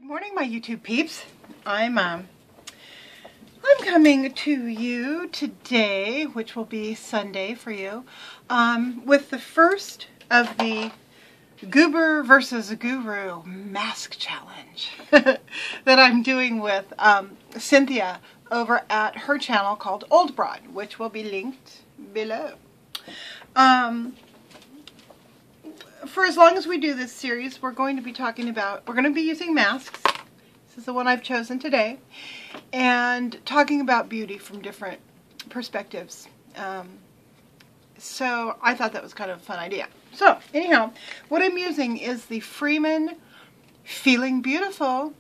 Morning, my YouTube peeps. I'm coming to you today, which will be Sunday for you, with the first of the Goober versus Guru mask challenge that I'm doing with Cynthia over at her channel called Old Broad, which will be linked below. For as long as we do this series, we're going to be using masks. This is the one I've chosen today, and talking about beauty from different perspectives. So I thought that was kind of a fun idea. So anyhow, what I'm using is the Freeman Feeling Beautiful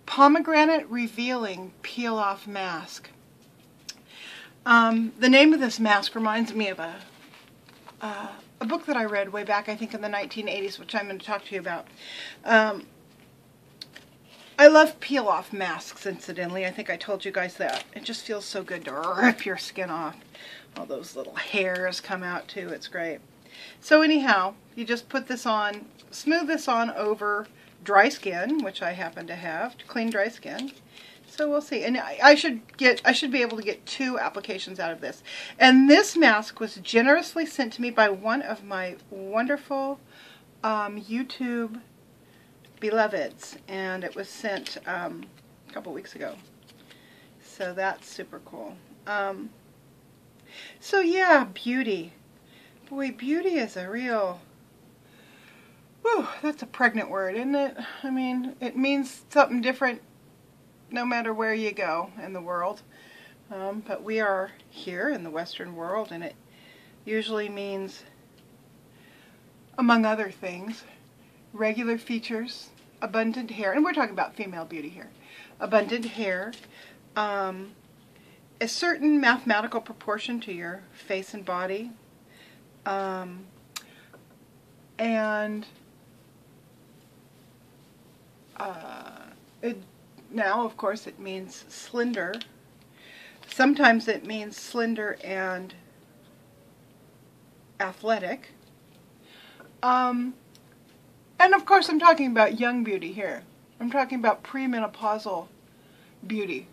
Pomegranate Revealing Peel Off Mask. The name of this mask reminds me of a book that I read way back, I think in the 1980s, which I'm going to talk to you about. I love peel-off masks, incidentally. I think I told you guys that. It just feels so good to rip your skin off. All those little hairs come out too. It's great. So anyhow, you just put this on, smooth this on over dry skin, which I happen to have, clean dry skin. So we'll see. And I should be able to get 2 applications out of this. And this mask was generously sent to me by one of my wonderful YouTube beloveds, and it was sent a couple weeks ago. So that's super cool. So yeah, beauty. Boy, beauty is a real, whew, that's a pregnant word, isn't it? I mean, it means something different no matter where you go in the world. But we are here in the Western world, and it usually means, among other things, regular features, abundant hair, and we're talking about female beauty here, abundant hair, a certain mathematical proportion to your face and body, now, of course, it means slender. Sometimes it means slender and athletic. And of course, I'm talking about young beauty here. I'm talking about premenopausal beauty.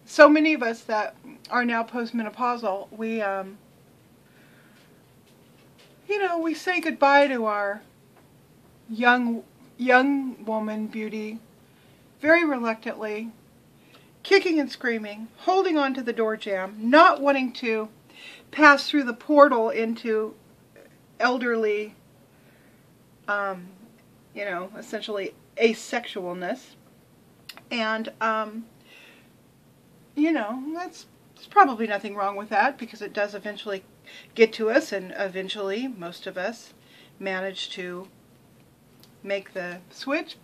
So many of us that are now postmenopausal, we we say goodbye to our young woman beauty very reluctantly, kicking and screaming, holding on to the door jamb, not wanting to pass through the portal into elderly, essentially asexualness. And, there's probably nothing wrong with that, because it does eventually get to us, and eventually most of us manage to make the switch,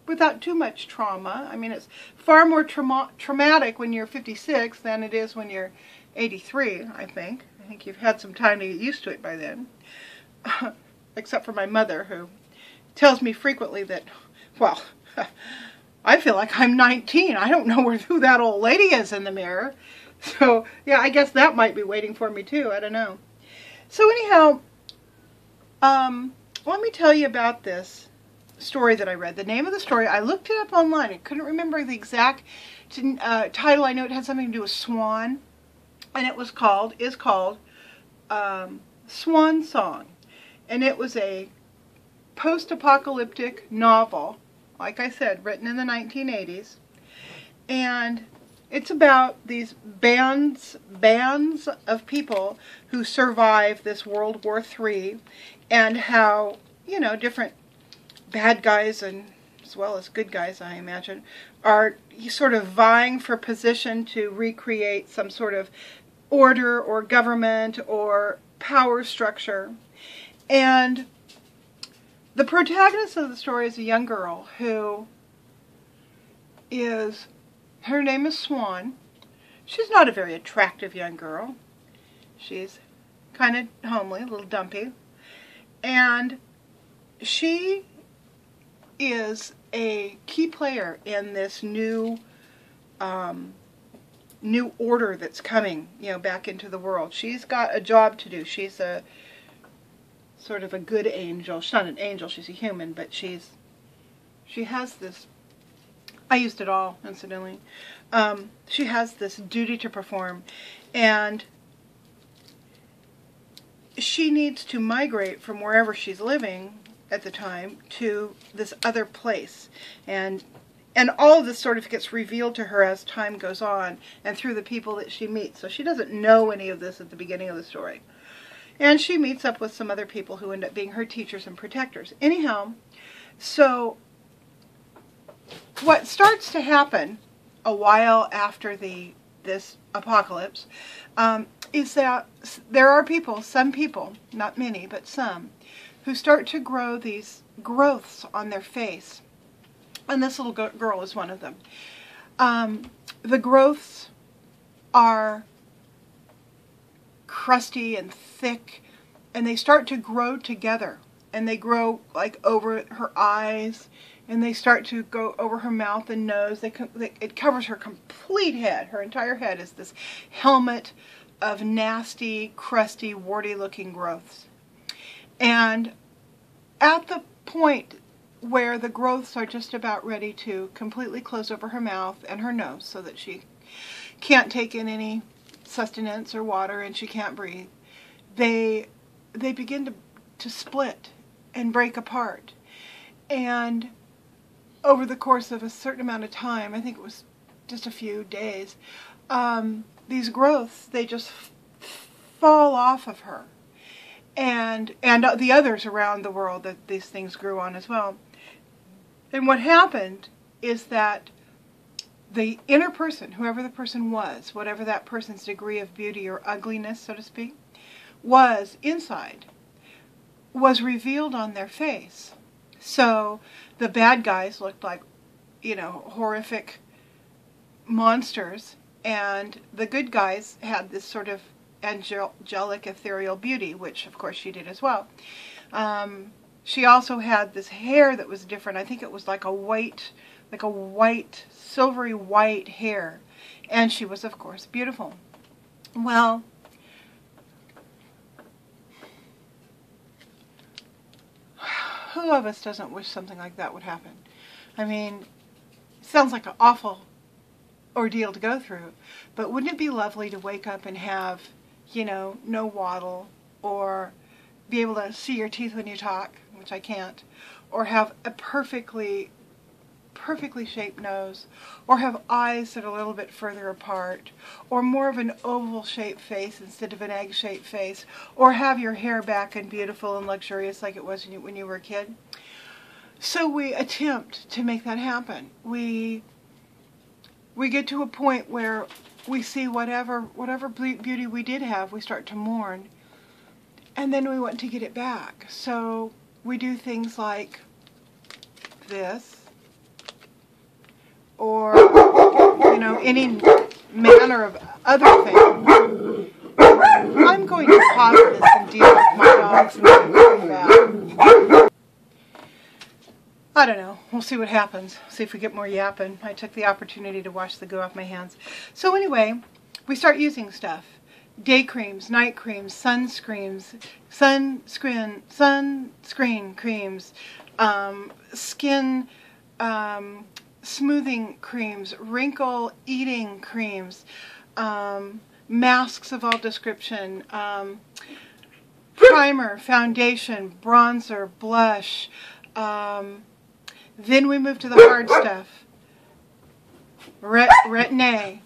without too much trauma. I mean, it's far more traumatic when you're 56 than it is when you're 83, I think. I think you've had some time to get used to it by then. Except for my mother, who tells me frequently that, well, I feel like I'm 19. I don't know who that old lady is in the mirror. So, yeah, I guess that might be waiting for me too. I don't know. So anyhow, let me tell you about this story that I read. The name of the story, I looked it up online. I couldn't remember the exact title. I know it had something to do with Swan, and it is called Swan Song. And it was a post-apocalyptic novel, like I said, written in the 1980s. And it's about these bands of people who survive this World War III, and how, different bad guys, and as well as good guys, I imagine, are sort of vying for position to recreate some sort of order or government or power structure. And the protagonist of the story is a young girl her name is Swan. She's not a very attractive young girl. She's kind of homely, a little dumpy. And she is a key player in this new order that's coming, back into the world. She's got a job to do. She's a sort of a good angel. She's not an angel, she's a human, but she's she has this, I used it all, incidentally. She has this duty to perform, and she needs to migrate from wherever she's living at the time to this other place. And all of this sort of gets revealed to her as time goes on and through the people that she meets. So she doesn't know any of this at the beginning of the story. And she meets up with some other people who end up being her teachers and protectors. Anyhow, so what starts to happen a while after this apocalypse is that there are people, some people, not many, but some, who start to grow these growths on their face. And this little girl is one of them. The growths are crusty and thick, and they start to grow together. And they grow like over her eyes, and they start to go over her mouth and nose. It covers her complete head. Her entire head is this helmet of nasty, crusty, warty-looking growths. And at the point where the growths are just about ready to completely close over her mouth and her nose so that she can't take in any sustenance or water and she can't breathe, they begin to split and break apart. And over the course of a certain amount of time, I think it was just a few days, these growths, they just fall off of her. And the others around the world that these things grew on as well. And what happened is that the inner person, whoever the person was, whatever that person's degree of beauty or ugliness, so to speak, was inside, was revealed on their face. So the bad guys looked like, horrific monsters, and the good guys had this sort of angelic, ethereal beauty, which of course she did as well. She also had this hair that was different. I think it was like a white, silvery white hair, and she was of course beautiful. Well, who of us doesn't wish something like that would happen? I mean, it sounds like an awful ordeal to go through, but wouldn't it be lovely to wake up and have, no waddle, or be able to see your teeth when you talk, which I can't, or have a perfectly shaped nose, or have eyes that are a little bit further apart, or more of an oval-shaped face instead of an egg-shaped face, or have your hair back and beautiful and luxurious like it was when you were a kid. So we attempt to make that happen. We get to a point where we see whatever beauty we did have, we start to mourn, and then we want to get it back. So we do things like this, or any manner of other things. I'm going to pause this and deal with my dogs and come back. I don't know. We'll see what happens. See if we get more yapping. I took the opportunity to wash the goo off my hands. So anyway, we start using stuff. Day creams, night creams, sunscreen creams, skin smoothing creams, wrinkle eating creams, masks of all description, primer, foundation, bronzer, blush. Then we move to the hard stuff. Retin-A.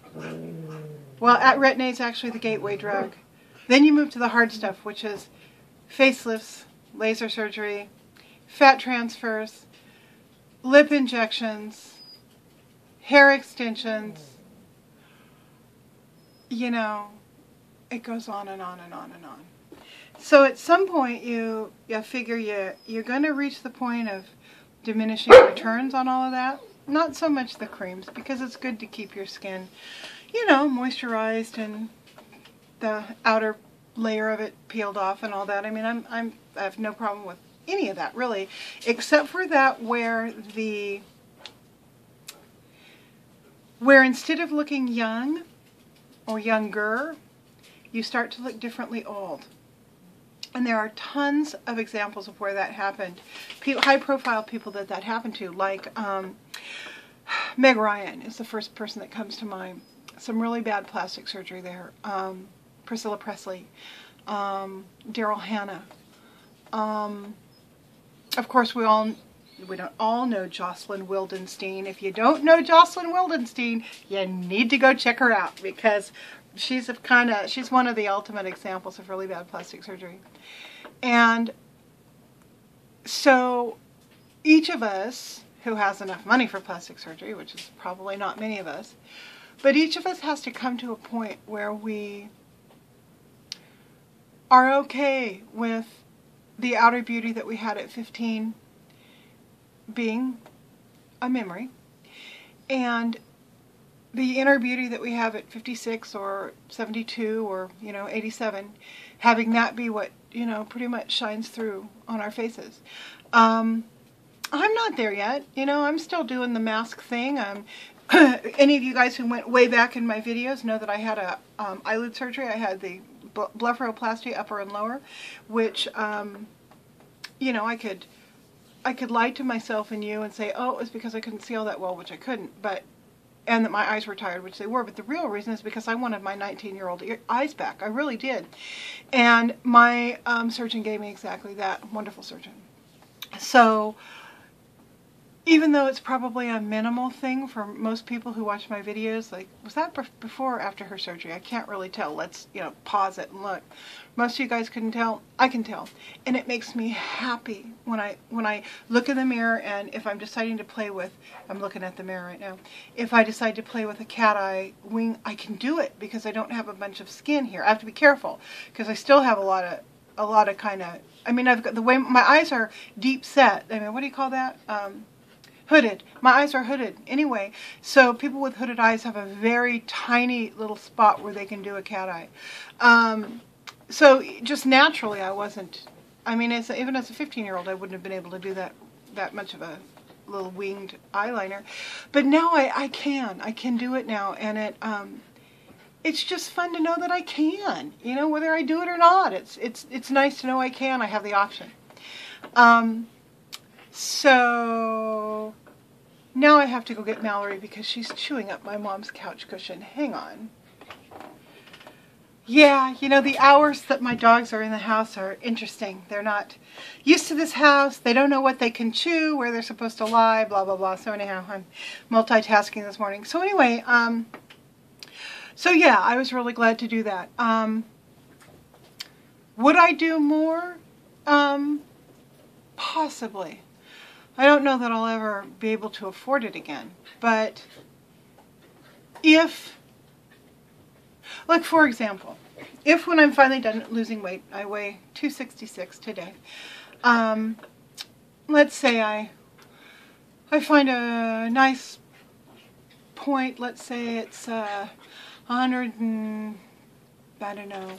Well, Retin-A is actually the gateway drug. Then you move to the hard stuff, which is facelifts, laser surgery, fat transfers, lip injections, hair extensions. It goes on and on and on and on. So at some point you figure you're going to reach the point of diminishing returns on all of that. Not so much the creams, because it's good to keep your skin, moisturized and the outer layer of it peeled off and all that. I mean, I have no problem with any of that really, except for that where instead of looking young or younger, you start to look differently old. And there are tons of examples of where that happened. High-profile people that happened to, like Meg Ryan is the first person that comes to mind. Some really bad plastic surgery there. Priscilla Presley, Daryl Hannah. Of course, we don't all know Jocelyn Wildenstein. If you don't know Jocelyn Wildenstein, you need to go check her out, because she's one of the ultimate examples of really bad plastic surgery. And so each of us who has enough money for plastic surgery, which is probably not many of us, but each of us has to come to a point where we are okay with the outer beauty that we had at 15 being a memory, and the inner beauty that we have at 56 or 72 or 87, having that be what pretty much shines through on our faces. I'm not there yet. I'm still doing the mask thing. Any of you guys who went way back in my videos know that I had a eyelid surgery. I had the blepharoplasty, upper and lower, which I could lie to myself and you and say, oh, it was because I couldn't see all that well, which I couldn't, and that my eyes were tired, which they were, but the real reason is because I wanted my 19-year-old eyes back. I really did. And my surgeon gave me exactly that. Wonderful surgeon. So even though it's probably a minimal thing for most people who watch my videos, like, was that before or after her surgery? I can't really tell. Let's, pause it and look. Most of you guys couldn't tell. I can tell. And it makes me happy when I look in the mirror, and if I'm deciding to play with, I'm looking at the mirror right now, if I decide to play with a cat eye wing, I can do it because I don't have a bunch of skin here. I have to be careful because I still have a lot of kind of, I've got the way my eyes are deep set. What do you call that? Hooded. My eyes are hooded anyway, so people with hooded eyes have a very tiny little spot where they can do a cat eye. So just naturally I wasn't, even as a 15-year-old I wouldn't have been able to do that much of a little winged eyeliner. But now I can do it now, and it's just fun to know that I can, whether I do it or not. It's nice to know I can. I have the option. So now I have to go get Mallory because she's chewing up my mom's couch cushion. Hang on. Yeah, the hours that my dogs are in the house are interesting. They're not used to this house. They don't know what they can chew, where they're supposed to lie, blah, blah, blah. So anyhow, I'm multitasking this morning. So anyway, so yeah, I was really glad to do that. Would I do more? Possibly. I don't know that I'll ever be able to afford it again, but if, like for example, if when I'm finally done losing weight, I weigh 266 today, let's say I find a nice point, let's say it's 100 and, I don't know,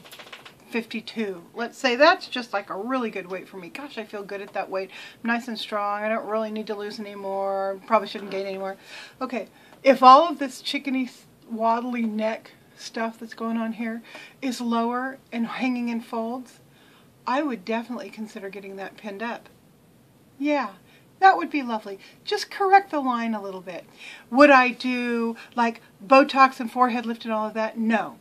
52. Let's say that's just like a really good weight for me. Gosh, I feel good at that weight. I'm nice and strong. I don't really need to lose any more. Probably shouldn't gain any more. Okay, if all of this chickeny, waddly neck stuff that's going on here is lower and hanging in folds, I would definitely consider getting that pinned up. Yeah, that would be lovely. Just correct the line a little bit. Would I do like Botox and forehead lift and all of that? No.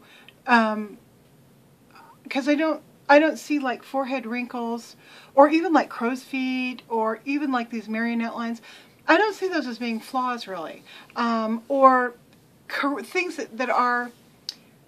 Because I don't see like forehead wrinkles or even like crow's feet or even like these marionette lines. I don't see those as being flaws really, or things that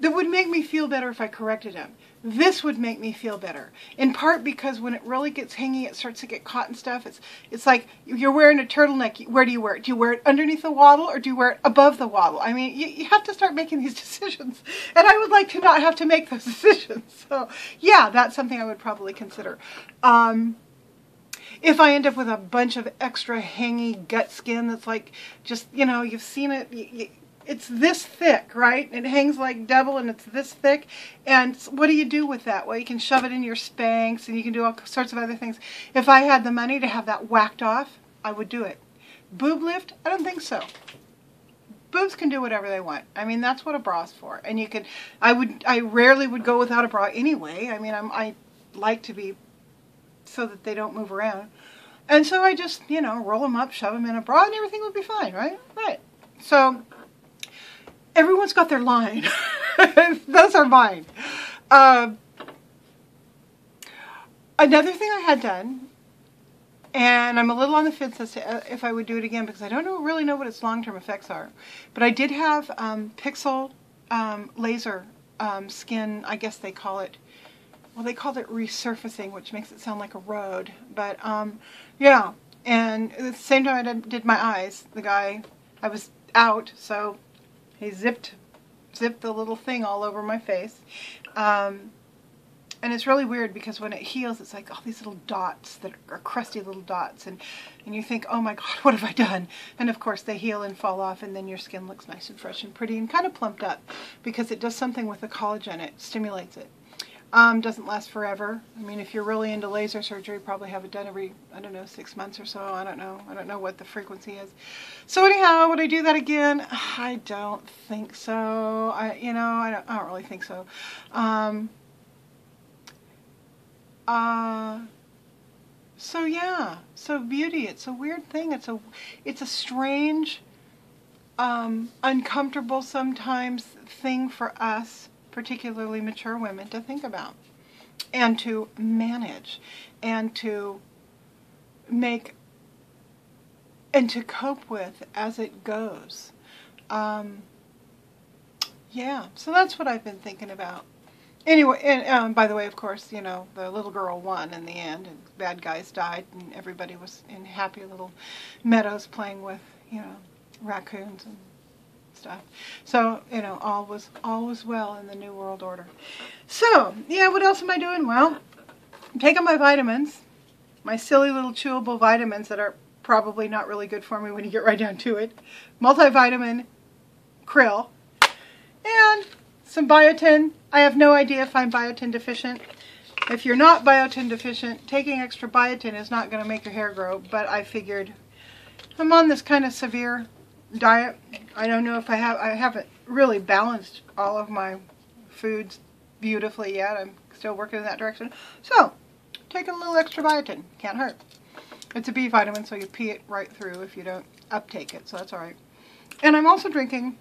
would make me feel better if I corrected them. This would make me feel better, in part because when it really gets hanging, it starts to get caught and stuff. It's like you're wearing a turtleneck. Where do you wear it? Do you wear it underneath the waddle or do you wear it above the waddle? You have to start making these decisions, and I would like to not have to make those decisions. So yeah, that's something I would probably consider. If I end up with a bunch of extra hangy gut skin that's like just, you've seen it, it's this thick, right? It hangs like double and it's this thick. And what do you do with that? Well, you can shove it in your Spanx and you can do all sorts of other things. If I had the money to have that whacked off, I would do it. Boob lift? I don't think so. Boobs can do whatever they want. That's what a bra's for. And I rarely would go without a bra anyway. like to be so that they don't move around. And so I just, you know, roll them up, shove them in a bra, and everything would be fine, right? Right. So everyone's got their line. Those are mine. Another thing I had done, and I'm a little on the fence as to if I would do it again because I don't really know what its long-term effects are. But I did have pixel laser skin, I guess they call it. Well, they called it resurfacing, which makes it sound like a road. But yeah, and at the same time I did my eyes. The guy, I was out, so he zipped the little thing all over my face. And it's really weird because when it heals, it's like all these little dots that are crusty little dots. And you think, oh my God, what have I done? And of course they heal and fall off, and then your skin looks nice and fresh and pretty and kind of plumped up because it does something with the collagen. It stimulates it. Doesn't last forever. I mean, if you're really into laser surgery, probably have it done every, I don't know, 6 months or so. I don't know what the frequency is. So anyhow, would I do that again? I don't think so. I don't really think so. So yeah, so beauty, it's a weird thing. It's a strange, uncomfortable sometimes thing for us, particularly mature women, to think about and to manage and to make and to cope with as it goes. Yeah, so that's what I've been thinking about. Anyway, and by the way, of course, you know, the little girl won in the end, and bad guys died, and everybody was in happy little meadows playing with, you know, raccoons and stuff. So, you know, all was well in the New World Order. So, yeah, what else am I doing? Well, I'm taking my vitamins, my silly little chewable vitamins that are probably not really good for me when you get right down to it. Multivitamin, krill, and some biotin. I have no idea if I'm biotin deficient. If you're not biotin deficient, taking extra biotin is not going to make your hair grow, but I figured I'm on this kind of severe diet. I don't know if I haven't really balanced all of my foods beautifully yet. I'm still working in that direction. So, taking a little extra biotin. Can't hurt. It's a B vitamin, so you pee it right through if you don't uptake it, so that's alright. And I'm also drinking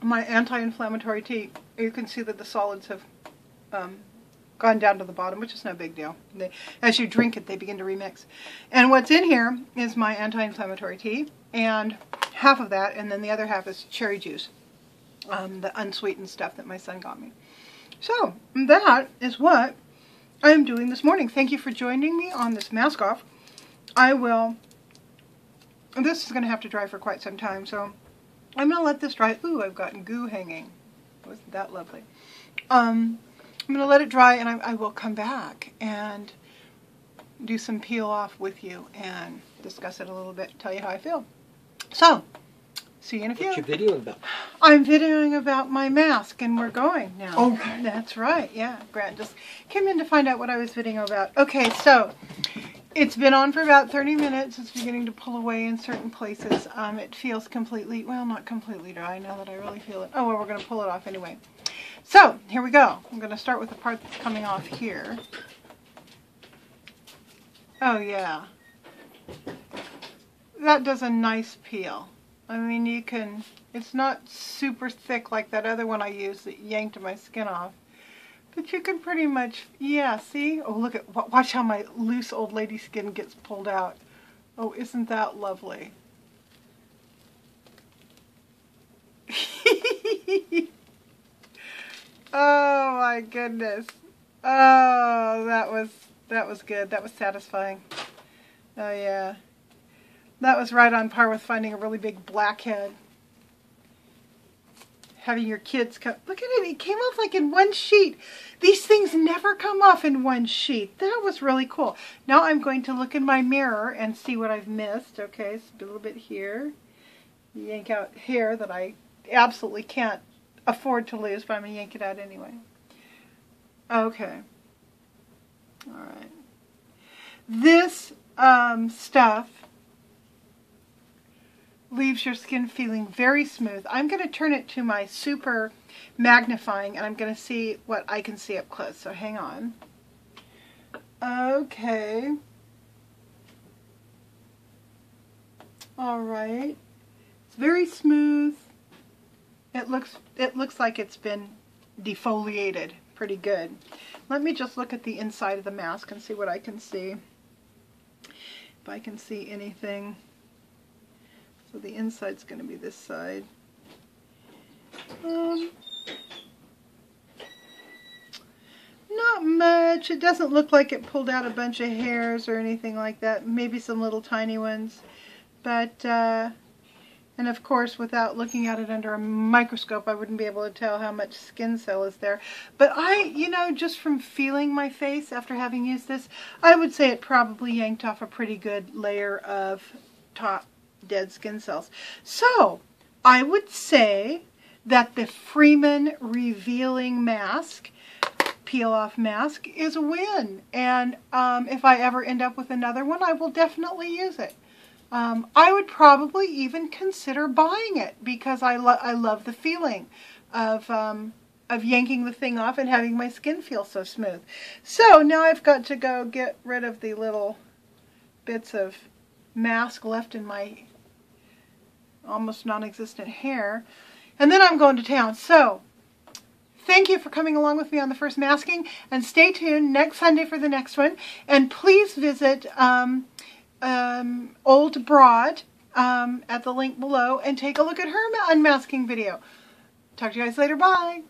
my anti-inflammatory tea. You can see that the solids have gone down to the bottom, which is no big deal. As you drink it, they begin to remix. And what's in here is my anti-inflammatory tea, and half of that, and then the other half is cherry juice, the unsweetened stuff that my son got me. So, that is what I am doing this morning. Thank you for joining me on this mask off. This is going to have to dry for quite some time, so I'm going to let this dry. Ooh, I've gotten goo hanging. Wasn't that lovely? I'm going to let it dry, and I will come back and do some peel off with you and discuss it a little bit, tell you how I feel. So, see you in a few. What's your video about? I'm videoing about my mask, and we're going now. Oh. That's right, yeah. Grant just came in to find out what I was videoing about. Okay, so it's been on for about 30 minutes. It's beginning to pull away in certain places. It feels completely, well, not completely dry now that I really feel it. Oh, well, we're going to pull it off anyway. So, here we go. I'm going to start with the part that's coming off here. Oh, yeah. That does a nice peel. I mean, you can, it's not super thick like that other one I used that yanked my skin off. But you can pretty much, yeah, see? Oh, look at, watch how my loose old lady skin gets pulled out. Oh, isn't that lovely? Oh my goodness. Oh, that was good. That was satisfying. Oh yeah. That was right on par with finding a really big blackhead. Having your kids come. Look at it. It came off like in one sheet. These things never come off in one sheet. That was really cool. Now I'm going to look in my mirror and see what I've missed. Okay, so a little bit here. Yank out hair that I absolutely can't afford to lose, but I'm going to yank it out anyway. Okay. All right. This stuff leaves your skin feeling very smooth. I'm going to turn it to my super magnifying, and I'm going to see what I can see up close. So hang on. Okay. All right. It's very smooth. It looks like it's been defoliated pretty good. Let me just look at the inside of the mask and see what I can see. If I can see anything. So the inside's going to be this side. Not much. It doesn't look like it pulled out a bunch of hairs or anything like that. Maybe some little tiny ones. But, and of course, without looking at it under a microscope, I wouldn't be able to tell how much skin cell is there. But you know, just from feeling my face after having used this, I would say it probably yanked off a pretty good layer of top dead skin cells. So, I would say that the Freeman Revealing Mask, peel-off mask, is a win. And if I ever end up with another one, I will definitely use it. I would probably even consider buying it because I love the feeling of yanking the thing off and having my skin feel so smooth. So now I've got to go get rid of the little bits of mask left in my almost non-existent hair. And then I'm going to town. So thank you for coming along with me on the first masking. And stay tuned next Sunday for the next one. And please visit Old Broad at the link below and take a look at her unmasking video. Talk to you guys later. Bye.